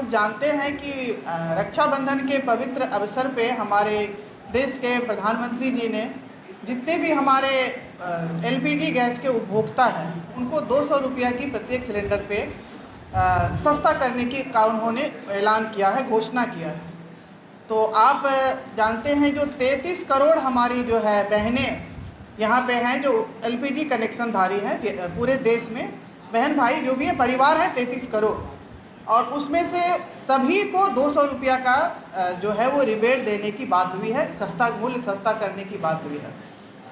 लोग जानते हैं कि रक्षाबंधन के पवित्र अवसर पे हमारे देश के प्रधानमंत्री जी ने जितने भी हमारे एलपीजी गैस के उपभोक्ता हैं उनको 200 रुपया की प्रत्येक सिलेंडर पे सस्ता करने की का उन्होंने ऐलान किया है, घोषणा किया है। तो आप जानते हैं जो 33 करोड़ हमारी जो है बहनें यहाँ पे हैं जो एलपीजी कनेक्शनधारी हैं पूरे देश में, बहन भाई जो भी है परिवार है 33 करोड़, और उसमें से सभी को 200 रुपया का जो है वो रिबेट देने की बात हुई है, मूल्य सस्ता करने की बात हुई है।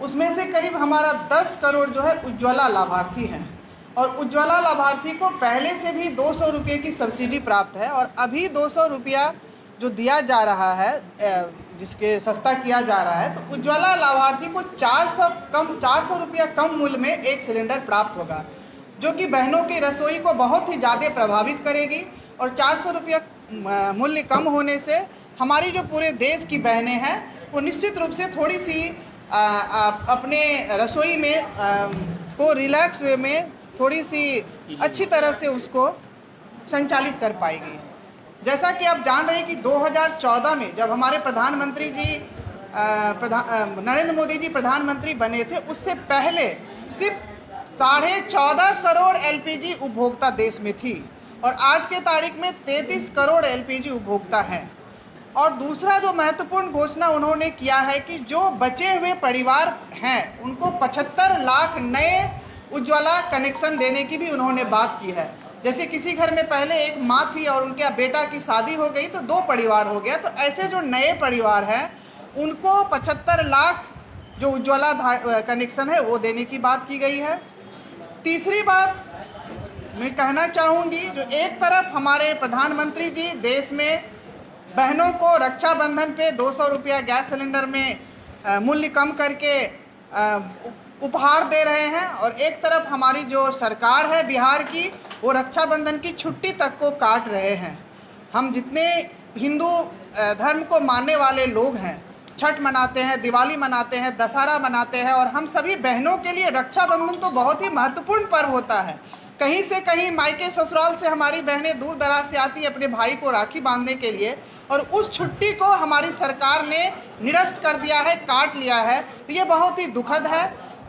उसमें से करीब हमारा 10 करोड़ जो है उज्ज्वला लाभार्थी हैं, और उज्ज्वला लाभार्थी को पहले से भी 200 रुपये की सब्सिडी प्राप्त है, और अभी 200 रुपया जो दिया जा रहा है जिसके सस्ता किया जा रहा है, तो उज्ज्वला लाभार्थी को 400 रुपया कम मूल्य में एक सिलेंडर प्राप्त होगा, जो कि बहनों की रसोई को बहुत ही ज़्यादा प्रभावित करेगी। और 400 रुपया मूल्य कम होने से हमारी जो पूरे देश की बहनें हैं वो निश्चित रूप से थोड़ी सी अपने रसोई में को रिलैक्स वे में थोड़ी सी अच्छी तरह से उसको संचालित कर पाएगी। जैसा कि आप जान रहे हैं कि 2014 में जब हमारे प्रधानमंत्री जी नरेंद्र मोदी जी प्रधानमंत्री बने थे, उससे पहले सिर्फ 14.5 करोड़ एलपीजी उपभोक्ता देश में थी, और आज के तारीख में 33 करोड़ एलपीजी उपभोक्ता हैं। और दूसरा जो महत्वपूर्ण घोषणा उन्होंने किया है कि जो बचे हुए परिवार हैं उनको 75 लाख नए उज्ज्वला कनेक्शन देने की भी उन्होंने बात की है। जैसे किसी घर में पहले एक माँ थी और उनके बेटा की शादी हो गई तो 2 परिवार हो गया, तो ऐसे जो नए परिवार हैं उनको 75 लाख जो उज्ज्वला कनेक्शन है वो देने की बात की गई है। तीसरी बात मैं कहना चाहूँगी, जो एक तरफ हमारे प्रधानमंत्री जी देश में बहनों को रक्षाबंधन पे 200 रुपया गैस सिलेंडर में मूल्य कम करके उपहार दे रहे हैं, और एक तरफ हमारी जो सरकार है बिहार की वो रक्षाबंधन की छुट्टी तक को काट रहे हैं। हम जितने हिंदू धर्म को मानने वाले लोग हैं, छठ मनाते हैं, दिवाली मनाते हैं, दशहरा मनाते हैं, और हम सभी बहनों के लिए रक्षाबंधन तो बहुत ही महत्वपूर्ण पर्व होता है। कहीं से कहीं मायके ससुराल से हमारी बहनें दूर दराज से आती है अपने भाई को राखी बांधने के लिए, और उस छुट्टी को हमारी सरकार ने निरस्त कर दिया है, काट लिया है। तो ये बहुत ही दुखद है।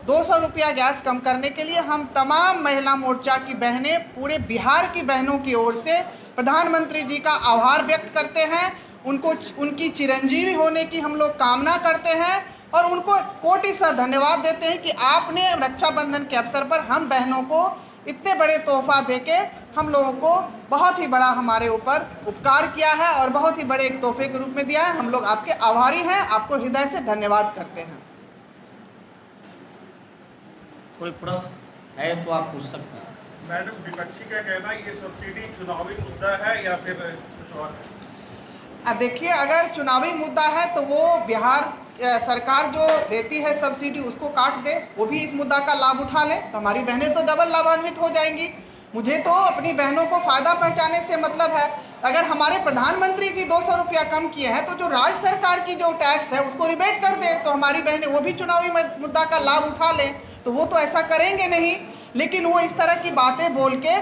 200 रुपया गैस कम करने के लिए हम तमाम महिला मोर्चा की बहनें, पूरे बिहार की बहनों की ओर से प्रधानमंत्री जी का आभार व्यक्त करते हैं, उनकी चिरंजीवी होने की हम लोग कामना करते हैं, और उनको कोटि सा धन्यवाद देते हैं कि आपने रक्षाबंधन के अवसर पर हम बहनों को इतने बड़े तोहफा देके हम लोगों को बहुत ही बड़ा हमारे ऊपर उपकार किया है, और बहुत ही बड़े एक तोहफे के रूप में दिया है। हम लोग आपके आभारी हैं, आपको हृदय से धन्यवाद करते हैं। कोई प्रश्न है तो आप पूछ सकते हैं। मैडम, विपक्षी का कहना है ये सब्सिडी चुनावी मुद्दा है या फिर कुछ और है? देखिए, अगर चुनावी मुद्दा है तो वो बिहार सरकार जो देती है सब्सिडी उसको काट दे, वो भी इस मुद्दा का लाभ उठा ले, तो हमारी बहनें तो डबल लाभान्वित हो जाएंगी। मुझे तो अपनी बहनों को फ़ायदा पहुँचाने से मतलब है। अगर हमारे प्रधानमंत्री जी 200 रुपया कम किए हैं तो जो राज्य सरकार की जो टैक्स है उसको रिबेट कर दे, तो हमारी बहनें वो भी चुनावी मुद्दा का लाभ उठा लें। तो वो तो ऐसा करेंगे नहीं, लेकिन वो इस तरह की बातें बोल के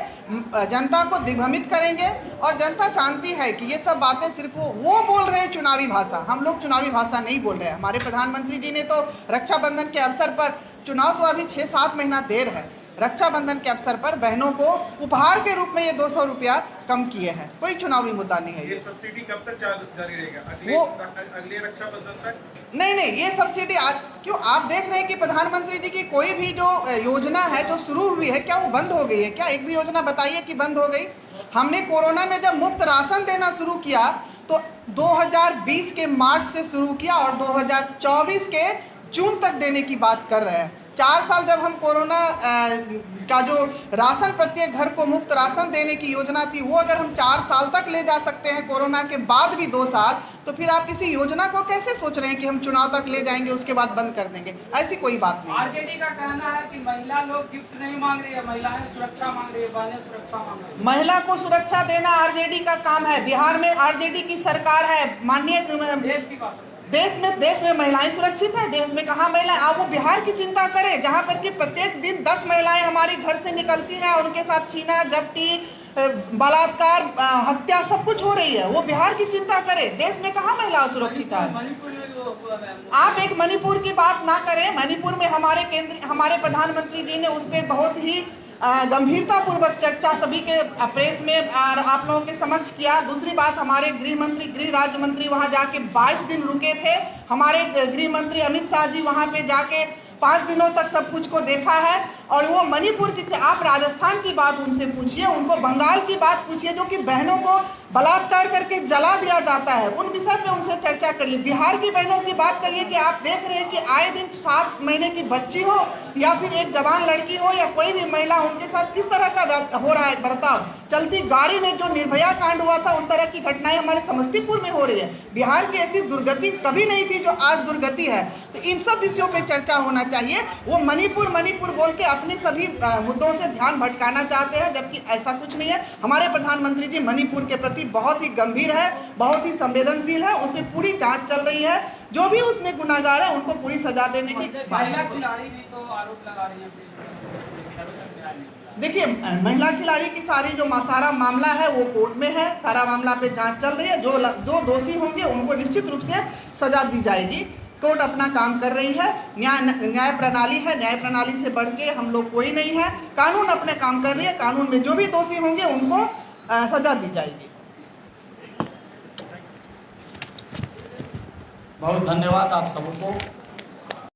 जनता को दिग्भ्रमित करेंगे, और जनता जानती है कि ये सब बातें सिर्फ वो बोल रहे हैं चुनावी भाषा। हम लोग चुनावी भाषा नहीं बोल रहे हैं। हमारे प्रधानमंत्री जी ने तो रक्षाबंधन के अवसर पर, चुनाव तो अभी 6-7 महीना देर है, रक्षाबंधन के अवसर पर बहनों को उपहार के रूप में ये 200 रुपया कम किए हैं। कोई चुनावी मुद्दा नहीं है। ये सब्सिडी कब तक जारी रहेगा? अगले रक्षाबंधन तक? नहीं, ये सब्सिडी आज क्यों? आप देख रहे हैं कि प्रधानमंत्री जी की कोई भी जो योजना है जो शुरू हुई है, क्या वो बंद हो गई है? क्या एक भी योजना बताइए कि बंद हो गई? हमने कोरोना में जब मुफ्त राशन देना शुरू किया तो 2020 के मार्च से शुरू किया, और 2024 के जून तक देने की बात कर रहे हैं। 4 साल जब हम कोरोना का जो राशन, प्रत्येक घर को मुफ्त राशन देने की योजना थी, वो अगर हम 4 साल तक ले जा सकते हैं, कोरोना के बाद भी 2 साल, तो फिर आप किसी योजना को कैसे सोच रहे हैं कि हम चुनाव तक ले जाएंगे उसके बाद बंद कर देंगे? ऐसी कोई बात नहीं। आरजेडी का कहना है कि महिला लोग गिफ्ट नहीं मांग रही है, महिलाएं सुरक्षा मांग रही है, बहनें सुरक्षा मांग रही है। महिला को सुरक्षा देना आरजेडी का काम है। बिहार में आरजेडी की सरकार है, माननीय देश की बात है। देश में महिलाएं सुरक्षित है? देश में कहाँ महिलाएं? आप वो बिहार की चिंता करें, जहाँ पर कि प्रत्येक दिन 10 महिलाएं हमारे घर से निकलती हैं और उनके साथ छीना झपटी, बलात्कार, हत्या सब कुछ हो रही है, वो बिहार की चिंता करे। देश में कहाँ महिला सुरक्षित है? आप एक मणिपुर की बात ना करें। मणिपुर में हमारे प्रधानमंत्री जी ने उस पर बहुत ही गंभीरता पूर्वक चर्चा सभी के प्रेस में आप लोगों के समक्ष किया। दूसरी बात, हमारे गृह राज्य मंत्री वहां जाके 22 दिन रुके थे। हमारे गृह मंत्री अमित शाह जी वहां पे जाके 5 दिनों तक सब कुछ को देखा है। और वो मणिपुर की, आप राजस्थान की बात उनसे पूछिए, उनको बंगाल की बात पूछिए जो कि बहनों को बलात्कार करके जला दिया जाता है, उन विषय पे उनसे चर्चा करिए। बिहार की बहनों की बात करिए कि आप देख रहे हैं कि आए दिन 7 महीने की बच्ची हो या फिर एक जवान लड़की हो या कोई भी महिला, उनके साथ किस तरह का हो रहा है बर्ताव। चलती गाड़ी में जो निर्भया कांड हुआ था, उस तरह की घटनाएं हमारे समस्तीपुर में हो रही है। बिहार की ऐसी दुर्गति कभी नहीं थी जो आज दुर्गति है। तो इन सब विषयों पे चर्चा होना चाहिए। वो मणिपुर बोल के अपने सभी मुद्दों से ध्यान भटकाना चाहते हैं, जबकि ऐसा कुछ नहीं है। हमारे प्रधानमंत्री जी मणिपुर के प्रति बहुत ही गंभीर है, बहुत ही संवेदनशील है, उस पर पूरी जांच चल रही है। जो भी उसमें गुनाहगार है उनको पूरी सजा देने की महिला खिलाड़ी भी तो आरोप लगा रही है। देखिए, महिला खिलाड़ी की सारा मामला है वो कोर्ट में है, सारा मामला पे जांच चल रही है। जो दोषी होंगे उनको निश्चित रूप से सजा दी जाएगी। कोर्ट अपना काम कर रही है, न्याय प्रणाली है, न्याय प्रणाली से बढ़ के हम लोग कोई नहीं है। कानून अपने काम कर रही है, कानून में जो भी दोषी होंगे उनको सजा दी जाएगी। बहुत धन्यवाद आप सबको।